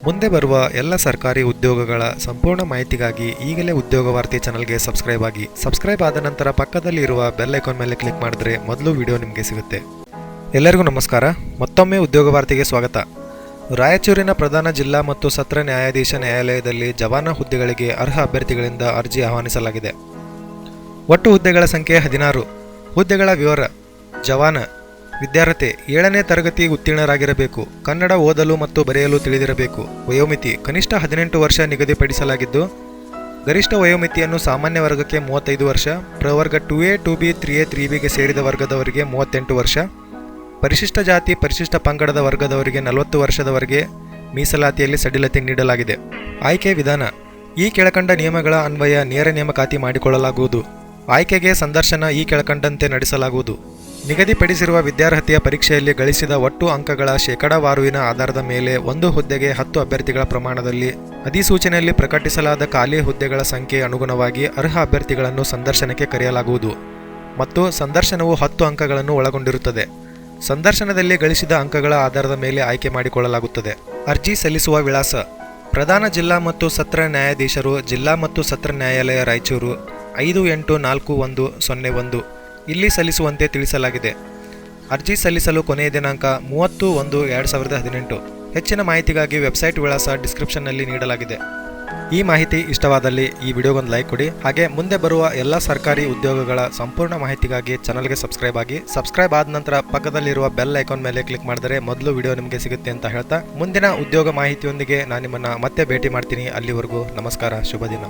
ಮುಂದೆ ಬರುವ ಎಲ್ಲ ಸರ್ಕಾರಿ ಉದ್ಯೋಗಗಳ ಸಂಪೂರ್ಣ ಮಾಹಿತಿಗಾಗಿ ಈಗಲೇ ಉದ್ಯೋಗ ವಾರ್ತೆ ಚಾನಲ್ಗೆ ಸಬ್ಸ್ಕ್ರೈಬ್ ಆಗಿ. ಸಬ್ಸ್ಕ್ರೈಬ್ ಆದ ನಂತರ ಪಕ್ಕದಲ್ಲಿ ಇರುವ ಬೆಲ್ ಐಕಾನ್ ಮೇಲೆ ಕ್ಲಿಕ್ ಮಾಡಿದ್ರೆ ಮೊದಲು ವಿಡಿಯೋ ನಿಮಗೆ ಸಿಗುತ್ತೆ. ಎಲ್ಲರಿಗೂ ನಮಸ್ಕಾರ. ಮತ್ತೊಮ್ಮೆ ಉದ್ಯೋಗ ವಾರ್ತೆಗೆ ಸ್ವಾಗತ. ರಾಯಚೂರಿನ ಪ್ರಧಾನ ಜಿಲ್ಲಾ ಮತ್ತು ಸತ್ರ ನ್ಯಾಯಾಧೀಶ ನ್ಯಾಯಾಲಯದಲ್ಲಿ ಜವಾನ ಹುದ್ದೆಗಳಿಗೆ ಅರ್ಹ ಅಭ್ಯರ್ಥಿಗಳಿಂದ ಅರ್ಜಿ ಆಹ್ವಾನಿಸಲಾಗಿದೆ. ಒಟ್ಟು ಹುದ್ದೆಗಳ ಸಂಖ್ಯೆ 16. ಹುದ್ದೆಗಳ ವಿವರ: ಜವಾನ ವಿದ್ಯಾರ್ಥಿ 7ನೇ ತರಗತಿ ಉತ್ತೀರ್ಣರಾಗಿರಬೇಕು. ಕನ್ನಡ ಓದಲು ಮತ್ತು ಬರೆಯಲು ತಿಳಿದಿರಬೇಕು. ವಯೋಮಿತಿ ಕನಿಷ್ಠ 18 ವರ್ಷ ನಿಗದಿಪಡಿಸಲಾಗಿದ್ದು, ಗರಿಷ್ಠ ವಯೋಮಿತಿಯನ್ನು ಸಾಮಾನ್ಯ ವರ್ಗಕ್ಕೆ 35 ವರ್ಷ, ಪ್ರವರ್ಗ 2A 2B 3A 3Bಗೆ ಸೇರಿದ ವರ್ಗದವರಿಗೆ 38 ವರ್ಷ, ಪರಿಶಿಷ್ಟ ಜಾತಿ ಪರಿಶಿಷ್ಟ ಪಂಗಡದ ವರ್ಗದವರಿಗೆ 40 ವರ್ಷದವರೆಗೆ ಮೀಸಲಾತಿಯಲ್ಲಿ ಸಡಿಲತೆ ನೀಡಲಾಗಿದೆ. ಆಯ್ಕೆ ವಿಧಾನ: ಈ ಕೆಳಕಂಡ ನಿಯಮಗಳ ಅನ್ವಯ ನೇರ ನೇಮಕಾತಿ ಮಾಡಿಕೊಳ್ಳಲಾಗುವುದು. ಆಯ್ಕೆಗೆ ಸಂದರ್ಶನ ಈ ಕೆಳಕಂಡಂತೆ ನಡೆಸಲಾಗುವುದು. ನಿಗದಿಪಡಿಸಿರುವ ವಿದ್ಯಾರ್ಹತೆಯ ಪರೀಕ್ಷೆಯಲ್ಲಿ ಗಳಿಸಿದ ಒಟ್ಟು ಅಂಕಗಳ ಶೇಕಡಾವಾರುವಿನ ಆಧಾರದ ಮೇಲೆ ಒಂದು ಹುದ್ದೆಗೆ 10 ಅಭ್ಯರ್ಥಿಗಳ ಪ್ರಮಾಣದಲ್ಲಿ ಅಧಿಸೂಚನೆಯಲ್ಲಿ ಪ್ರಕಟಿಸಲಾದ ಖಾಲಿ ಹುದ್ದೆಗಳ ಸಂಖ್ಯೆ ಅನುಗುಣವಾಗಿ ಅರ್ಹ ಅಭ್ಯರ್ಥಿಗಳನ್ನು ಸಂದರ್ಶನಕ್ಕೆ ಕರೆಯಲಾಗುವುದು ಮತ್ತು ಸಂದರ್ಶನವು 10 ಅಂಕಗಳನ್ನು ಒಳಗೊಂಡಿರುತ್ತದೆ. ಸಂದರ್ಶನದಲ್ಲಿ ಗಳಿಸಿದ ಅಂಕಗಳ ಆಧಾರದ ಮೇಲೆ ಆಯ್ಕೆ ಮಾಡಿಕೊಳ್ಳಲಾಗುತ್ತದೆ. ಅರ್ಜಿ ಸಲ್ಲಿಸುವ ವಿಳಾಸ: ಪ್ರಧಾನ ಜಿಲ್ಲಾ ಮತ್ತು ಸತ್ರ ನ್ಯಾಯಾಧೀಶರು, ಜಿಲ್ಲಾ ಮತ್ತು ಸತ್ರ ನ್ಯಾಯಾಲಯ, ರಾಯಚೂರು 584101 ಇಲ್ಲಿ ಸಲ್ಲಿಸುವಂತೆ ತಿಳಿಸಲಾಗಿದೆ. ಅರ್ಜಿ ಸಲ್ಲಿಸಲು ಕೊನೆಯ ದಿನಾಂಕ 30/1/2018. ಹೆಚ್ಚಿನ ಮಾಹಿತಿಗಾಗಿ ವೆಬ್ಸೈಟ್ ವಿಳಾಸ ಡಿಸ್ಕ್ರಿಪ್ಷನ್ನಲ್ಲಿ ನೀಡಲಾಗಿದೆ. ಈ ಮಾಹಿತಿ ಇಷ್ಟವಾದಲ್ಲಿ ಈ ವಿಡಿಯೋಗೊಂದು ಲೈಕ್ ಕೊಡಿ. ಹಾಗೆ ಮುಂದೆ ಬರುವ ಎಲ್ಲ ಸರ್ಕಾರಿ ಉದ್ಯೋಗಗಳ ಸಂಪೂರ್ಣ ಮಾಹಿತಿಗಾಗಿ ಚಾನಲ್ಗೆ ಸಬ್ಸ್ಕ್ರೈಬ್ ಆಗಿ. ಸಬ್ಸ್ಕ್ರೈಬ್ ಆದ ನಂತರ ಪಕ್ಕದಲ್ಲಿರುವ ಬೆಲ್ ಐಕಾನ್ ಮೇಲೆ ಕ್ಲಿಕ್ ಮಾಡಿದರೆ ಮೊದಲು ವಿಡಿಯೋ ನಿಮಗೆ ಸಿಗುತ್ತೆ ಅಂತ ಹೇಳ್ತಾ ಮುಂದಿನ ಉದ್ಯೋಗ ಮಾಹಿತಿಯೊಂದಿಗೆ ನಾನು ನಿಮ್ಮನ್ನು ಮತ್ತೆ ಭೇಟಿ ಮಾಡ್ತೀನಿ. ಅಲ್ಲಿವರೆಗೂ ನಮಸ್ಕಾರ, ಶುಭ ದಿನ.